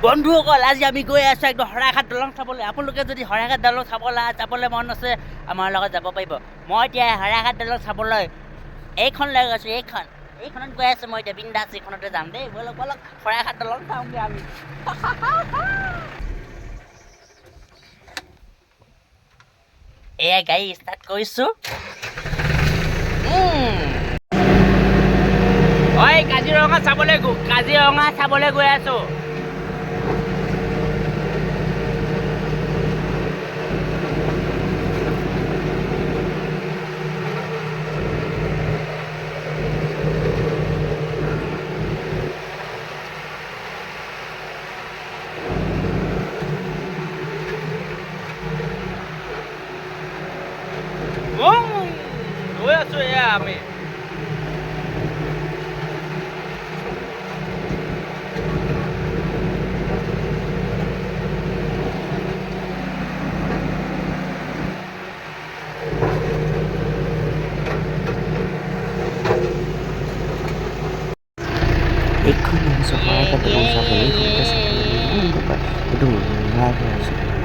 বন্ধুসকল আজি আমি গৈ আছোঁ একদম শৰাইঘাট দলং চাবলৈ। আপোনালোকে যদি শৰাইঘাট দলং যাবলৈ মন আছে আমাৰ লগত যাব পাৰিব। মই এতিয়া শৰাইঘাট দলং চাবলৈ এইখন লৈ গৈছোঁ, এইখনত গৈ আছোঁ মই এতিয়া বিন্দাছ এইখনতে যাম দেই। বলক বলক শৰাইঘাট দলং চাওঁগৈ আমি। এয়া গাড়ী ষ্টাৰ্ট কৰিছোঁ। ঐ কাজিৰঙা চাবলৈ গৈ আছোঁ। গৈ আছোঁ এয়া আমি। এইখন শৰাইঘাট দলং চাবলৈ এইখনতে চাবলৈ ইমান টকা কিন্তু মজা হৈ আছে।